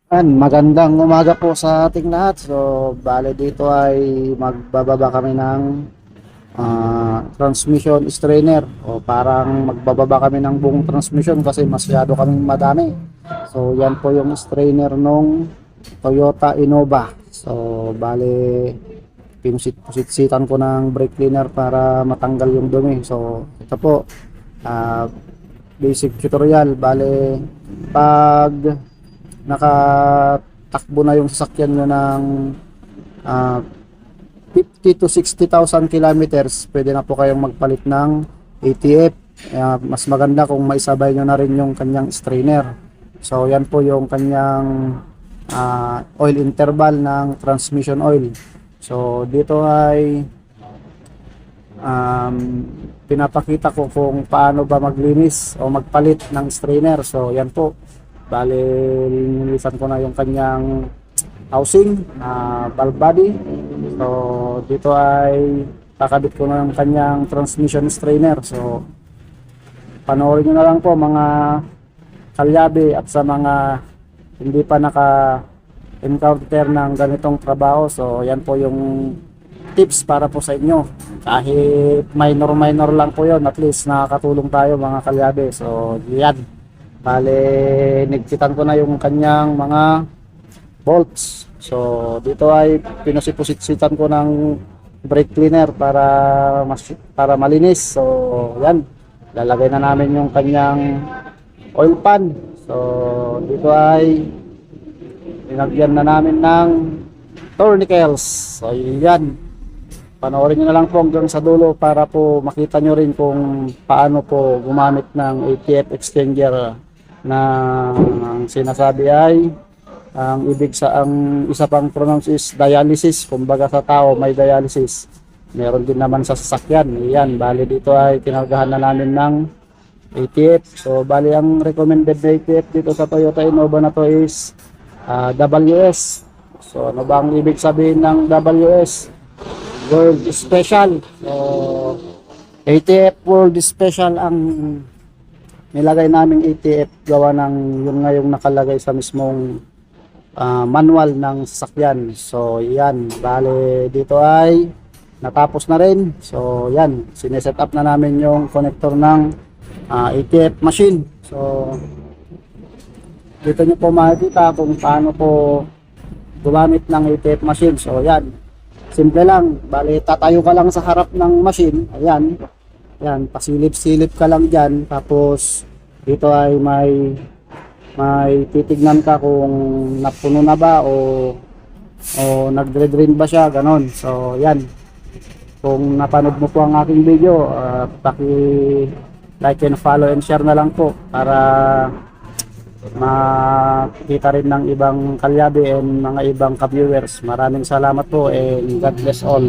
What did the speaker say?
Magandang umaga po sa ating lahat. So, bale dito ay magbababa kami ng transmission strainer o parang magbababa kami ng buong transmission kasi masyado kaming madami. So, yan po yung strainer nung Toyota Innova. So, bale pinusit-sitan ko ng brake cleaner para matanggal yung dumi. So, ito po ah, basic tutorial. Bale pag nakatakbo na yung sasakyan nyo ng ah, 50 to 60,000 kilometers, pwede na po kayong magpalit ng ATF. Mas maganda kung maisabay nyo na rin yung kanyang strainer. So yan po yung kanyang oil interval ng transmission oil. So dito ay pinapakita ko kung paano ba maglinis o magpalit ng strainer. So yan po, bale linisan ko na yung kanyang housing, valve body. So dito ay kakabit ko na yung kanyang transmission strainer. So panoorin nyo na lang po mga kalyabe at sa mga hindi pa naka-encounter ng ganitong trabaho. So yan po yung tips para po sa inyo. Kahit minor lang po yon, at least nakakatulong tayo mga kalyabe. So yan, bale nigpitan ko na yung kanyang mga bolts. So dito ay pinusipusitan ko ng brake cleaner para malinis. So yan, lalagay na namin yung kanyang oil pan. So dito ay linagyan na namin ng tourniquets. So yan, panoorin nyo na lang po hanggang sa dulo para po makita nyo rin kung paano po gumamit ng ATF exchanger na ang sinasabi ay ang isa pang pronounce is dialysis. Kumbaga sa tao may dialysis, meron din naman sa sasakyan. Yan, bali dito ay kinargahan na namin ng ATF. So bali ang recommended na ATF dito sa Toyota Innova na to is WS. So ano ba ang ibig sabihin ng WS? World Special. So ATF World Special ang nilagay naming ATF, gawa ng yung ngayong nakalagay sa mismong manual ng sasakyan. So yan, bale dito ay natapos na rin. So yan, sineset up na namin yung connector ng ATF machine. So dito nyo po makikita kung paano po gumamit ng ATF machine. So yan, simple lang. Bale tatayo ka lang sa harap ng machine. Ayan, yan, pasilip-silip ka lang dyan. Tapos dito ay may titignan ka kung napuno na ba o nagre-drain ba siya, ganon. So yan, kung napanood mo po ang aking video, like and follow and share na lang po para makita rin ng ibang kalyabe and mga ibang ka-viewers. Maraming salamat po and God bless all.